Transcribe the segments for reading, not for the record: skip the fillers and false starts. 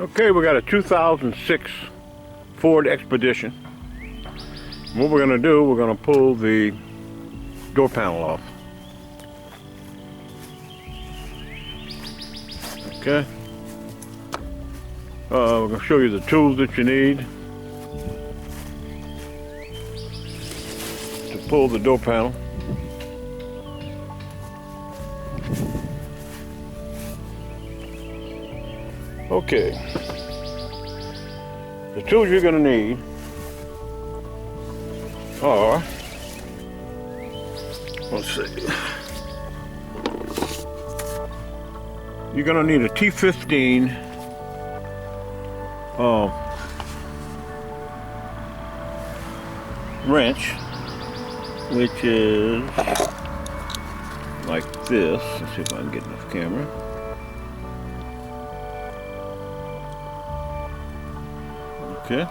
Okay, we got a 2006 Ford Expedition. What we're going to do, we're going to pull the door panel off. Okay. We're going to show you the tools that you need to pull the door panel. Okay, the tools you're going to need are, let's see, you're going to need a T15 wrench, which is like this. Let's see if I can get enough camera. Okay,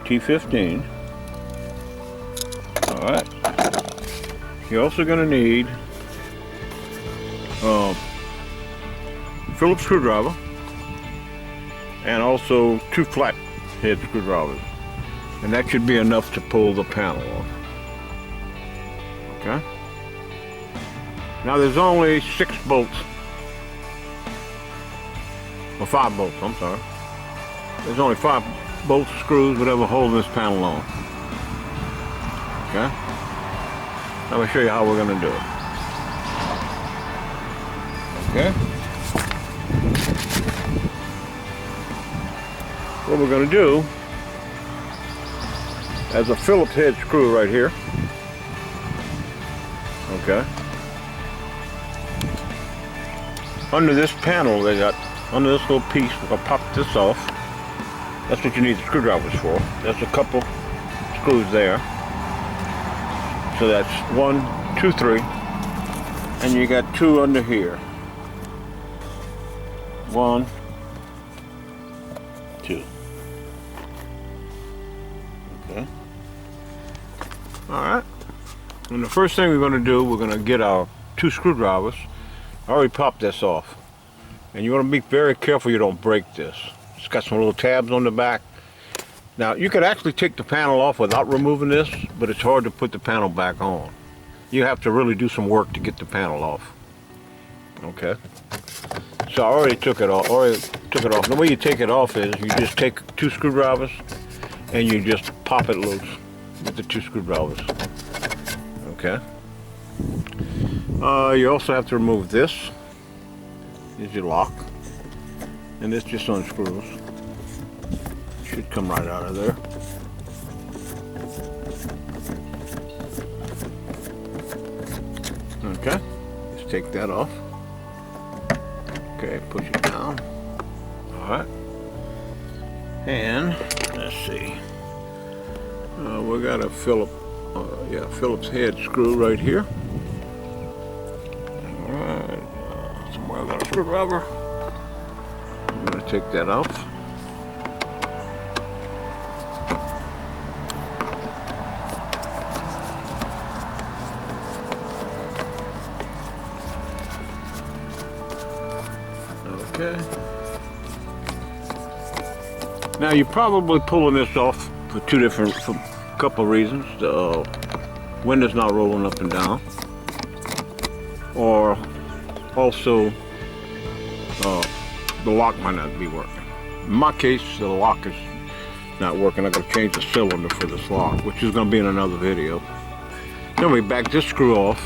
T15. All right. You're also going to need Phillips screwdriver and also 2 flat head screwdrivers, and that should be enough to pull the panel off. Okay. Now there's only 6 bolts, or 5 bolts. I'm sorry. There's only 5 bolts, screws, whatever, holding this panel on. Okay? Let me show you how we're going to do it. Okay? What we're going to do, there's a Phillips head screw right here. Okay? Under this panel, they got, under this little piece, we're going to pop this off. That's what you need the screwdrivers for. There's a couple screws there. So that's 1, 2, 3. And you got 2 under here. 1, 2. Okay. Alright. And the first thing we're going to do, we're going to get our 2 screwdrivers. I already popped this off. And you want to be very careful you don't break this. It's got some little tabs on the back. Now, you could actually take the panel off without removing this, but it's hard to put the panel back on. You have to really do some work to get the panel off. Okay. So I already took it off. The way you take it off is you just take 2 screwdrivers and you just pop it loose with the 2 screwdrivers. Okay. You also have to remove this. Here's your lock. And this just unscrews. Should come right out of there. Okay, just take that off. Okay, push it down. Alright. And, let's see. We got a Phillips head screw right here. Alright, somewhere I got a screwdriver. I'm going to take that off. Okay. Now you're probably pulling this off for a couple of reasons. The window's not rolling up and down, or also the lock might not be working. In my case, the lock is not working. I got to change the cylinder for this lock, which is going to be in another video. Then we back this screw off,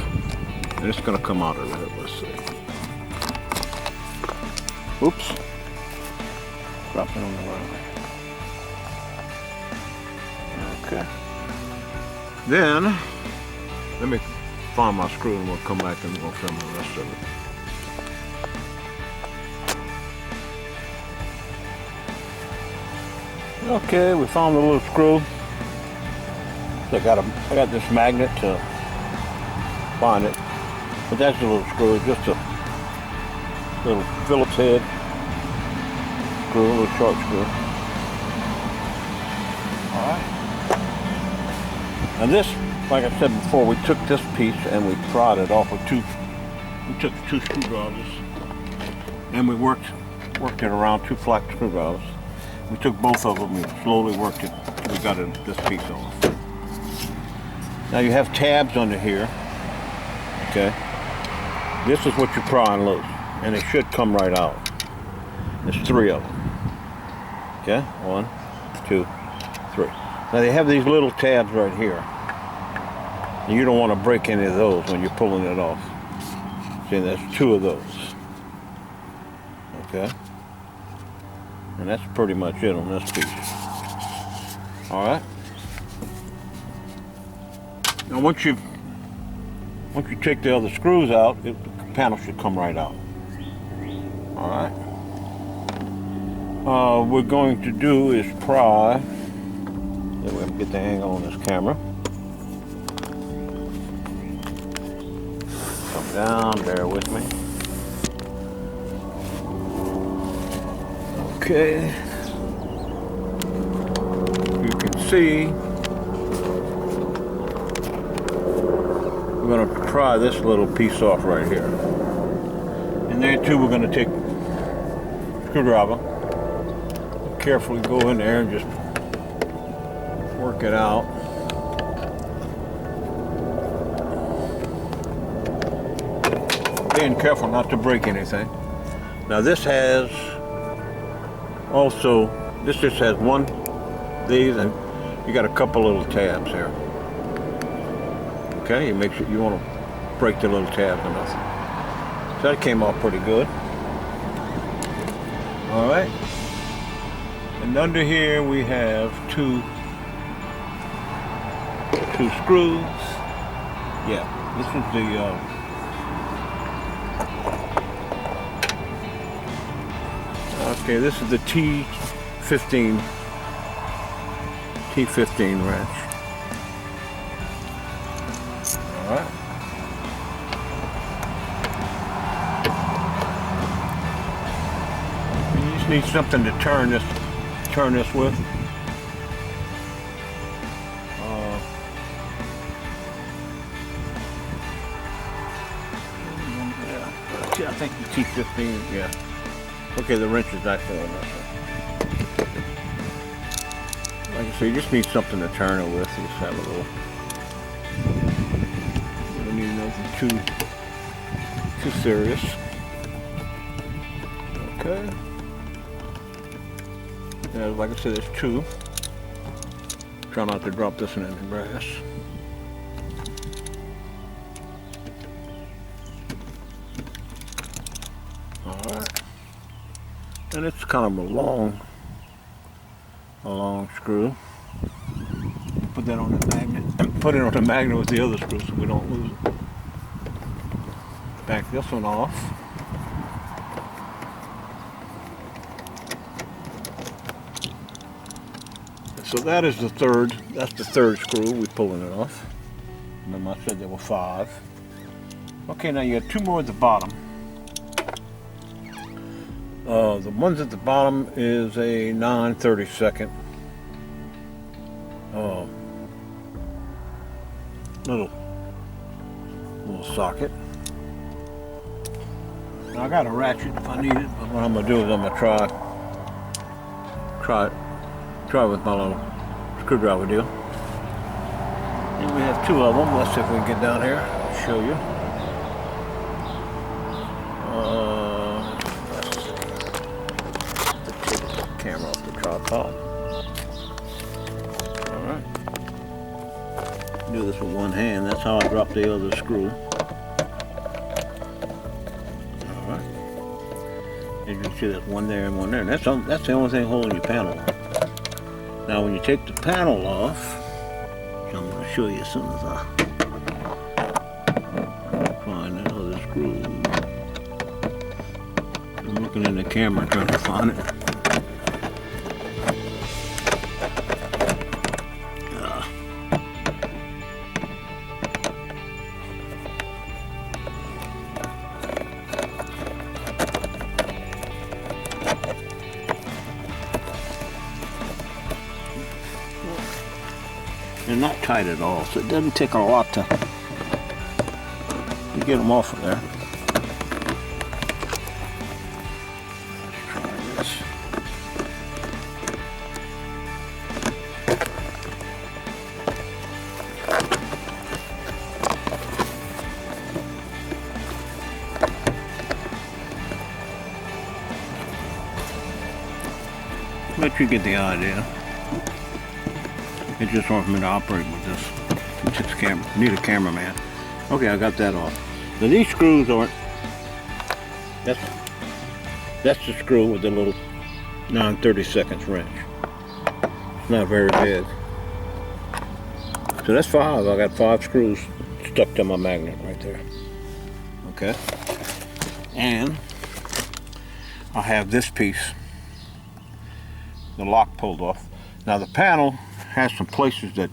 and it's going to come out of it. Let's see. Oops. Drop it on the ground. Okay. Then, let me find my screw and we'll come back and we'll film the rest of it. Okay, we found the little screw. So I got this magnet to find it. But that's the little screw, just a little Phillips head screw, a little short screw. Alright. And this, like I said before, we took this piece and we pried it off with we took 2 screwdrivers and we worked worked it around 2 flat screwdrivers. We took both of them and slowly worked it till we got this piece off. Now you have tabs under here, okay? This is what you pry and loose, and it should come right out. There's 3 of them, okay? 1, 2, 3. Now they have these little tabs right here. And you don't want to break any of those when you're pulling it off. See, there's 2 of those. Okay? And that's pretty much it on this piece. Alright? Now once you take the other screws out, the panel should come right out. Alright? What we're going to do is pry. That way I can get the angle on this camera. Come down, bear with me. Okay. You can see we're going to pry this little piece off right here. And there too we're going to take a screwdriver, carefully go in there and just work it out. Being careful not to break anything. Now this has also, this just has one of these, and you got a couple little tabs here. Okay, you make sure you want to break the little tabs or nothing. So that came off pretty good. All right. And under here we have two screws. Yeah, this is the okay, this is the T15 wrench. All right. You just need something to turn this with. I think the T15, yeah. Okay, the wrench is actually on this one. Like I say, you just need something to turn it with. You just have a little. You don't need nothing too serious. Okay. Yeah, like I said, there's 2. Try not to drop this one in the grass. Alright. And it's kind of a long screw. Put that on the magnet. Put it on the magnet with the other screw so we don't lose it. Back this one off. So that is that's the third screw. We're pulling it off. Remember I said there were 5. Okay, now you got 2 more at the bottom. The ones at the bottom is a 9/32 little socket. Now I got a ratchet if I need it, but what I'm gonna do is I'm gonna try with my little screwdriver deal. And we have 2 of them. Let's see if we can get down here. I'll show you. Camera off the tripod. Alright. Do this with one hand. That's how I drop the other screw. Alright. As you can see, there's one there and one there. And that's the only thing holding your panel on. Now when you take the panel off, which I'm going to show you as soon as I find that other screw. I'm looking in the camera trying to find it. They're not tight at all, so it doesn't take a lot to get them off of there. Let's try But you get the idea. It's just hard for me to operate with this. It's just camera. Need a cameraman. Okay, I got that off. Now these screws aren't. That's the screw with the little 9/32 wrench. It's not very big. So that's 5. I got 5 screws stuck to my magnet right there. Okay. And I have this piece, the lock pulled off. Now the panel has some places that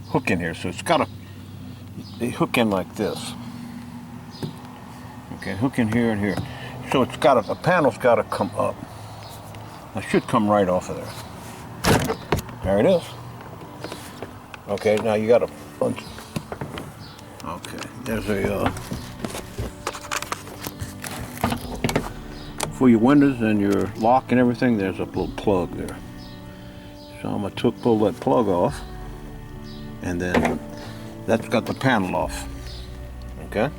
hook in here, so it's got they hook in like this. Okay, hook in here and here. So it's got the panel's got to come up. It should come right off of there. There it is. Okay, now you got to punch. Okay, there's a for your windows and your lock and everything. There's a little plug there. So I'm gonna pull that plug off, and then that's got the panel off. Okay.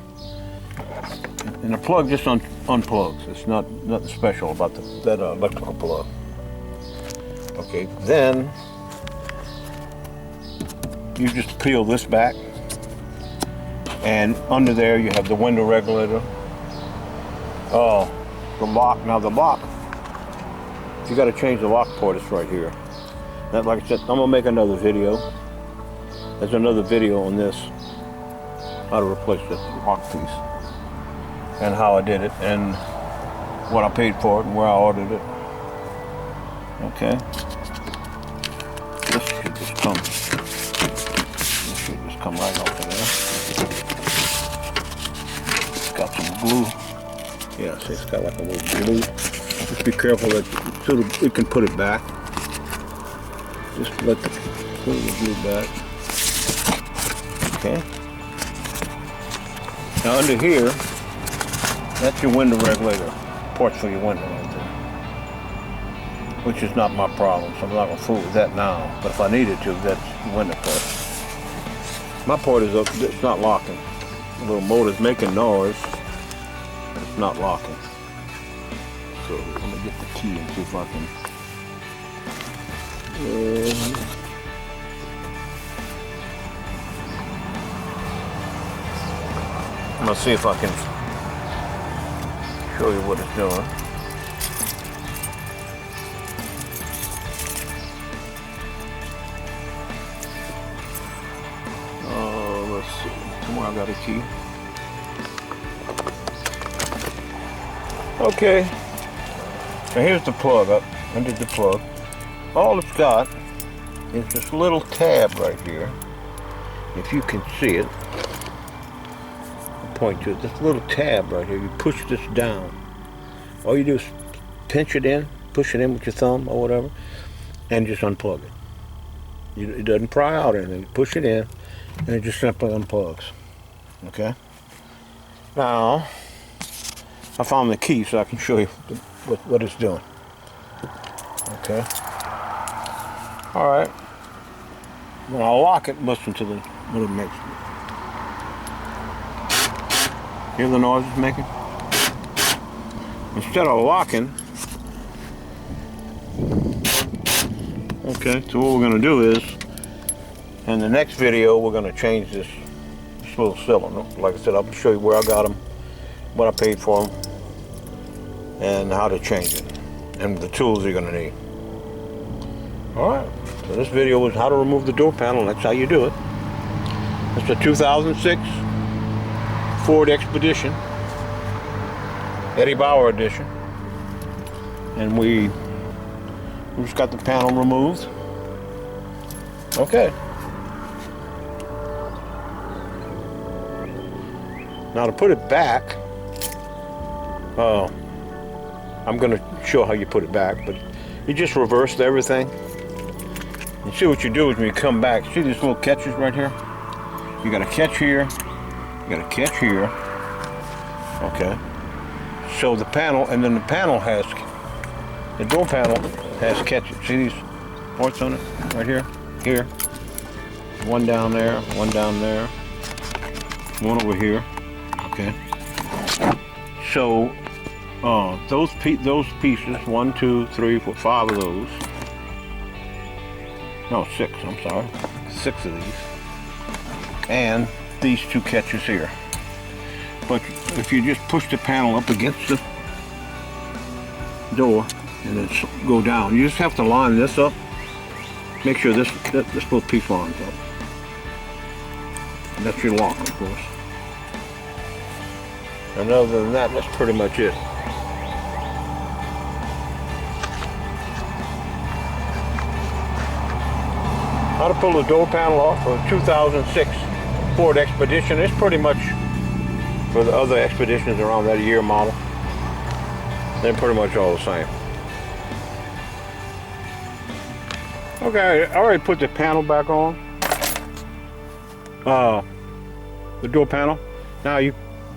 And the plug just unplugs. It's nothing special about that electrical plug. Okay, then you just peel this back, and under there you have the window regulator. Oh, the lock. Now the lock, if you got to change the lock port, it's right here. That, like I said, I'm gonna make another video. There's another video on this, how to replace this lock piece, and how I did it, and what I paid for it, and where I ordered it. Okay. This should just come. This should just come right off of there. It's got some glue. Yeah, see, it's got like a little glue. Just be careful that so it can put it back. Just let the glue back. Okay. Now under here, that's your window regulator. Ports for your window right there. Which is not my problem, so I'm not gonna fool with that now. But if I needed to, that's the window port. My port is up, it's not locking. The little motor's making noise, but it's not locking. So I'm gonna get the key and see if I can. I'm gonna see if I can show you what it's doing. Let's see. Somewhere I got a key. Okay. Now here's the plug. I undid the plug. All it's got is this little tab right here. If you can see it, I'll point to it. This little tab right here, you push this down. All you do is pinch it in, push it in with your thumb or whatever, and just unplug it. It doesn't pry out or anything. You push it in, and it just simply unplugs. Okay? Now, I found the key so I can show you what it's doing. Okay? All right. When I lock it, listen to what it makes. Hear the noise it's making? Instead of locking, okay, so what we're going to do is, in the next video, we're going to change this little cylinder. Like I said, I'll show you where I got them, what I paid for them, and how to change it, and the tools you're going to need. All right. So this video was how to remove the door panel. That's how you do it. It's a 2006 Ford Expedition, Eddie Bauer edition, and we just got the panel removed. Okay. Now to put it back, I'm going to show how you put it back, but you just reversed everything. You see what you do is when you come back, see these little catches right here? You got a catch here, you got a catch here. Okay. So the panel, and then the panel has, the door panel has catches. See these ports on it? Right here, here. One down there, one down there, one over here. Okay. So those pieces, 1, 2, 3, 4, 5 of those, No, 6, I'm sorry. 6 of these. And these 2 catches here. But if you just push the panel up against the door and then go down, you just have to line this up. Make sure this little piece lines up. And that's your lock, of course. And other than that, that's pretty much it. How to pull the door panel off of a 2006 Ford Expedition. It's pretty much for the other Expeditions around that year model. They're pretty much all the same. Okay, I already put the panel back on. The door panel. Now you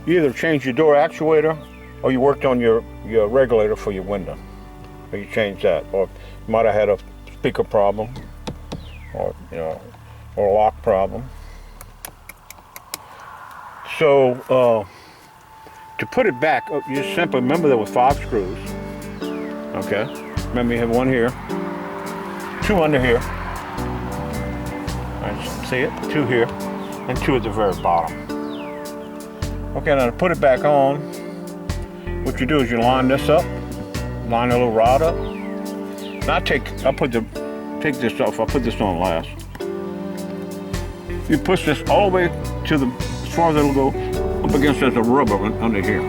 either change your door actuator or you worked on your regulator for your window. Or you change that. Or you might have had a speaker problem. Or or a lock problem. So to put it back, you just simply remember there were 5 screws. Okay, remember you have 1 here, 2 under here. All right, see it? 2 here, and 2 at the very bottom. Okay, now to put it back on, what you do is you line this up, line a little rod up. Now take this off. I'll put this on last. You push this all the way to as far as it'll go up against there's a rubber under here.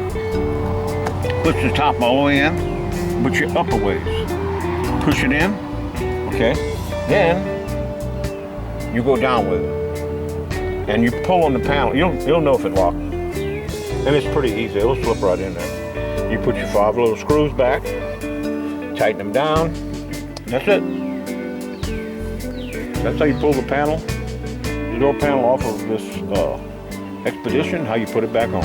Push the top all the way in, put your upper ways. Push it in, okay? Then you go down with it. And you pull on the panel. You'll know if it locks. And it's pretty easy. It'll slip right in there. You put your 5 little screws back, tighten them down, and that's it. That's how you pull the panel, the door panel off of this Expedition, how you put it back on.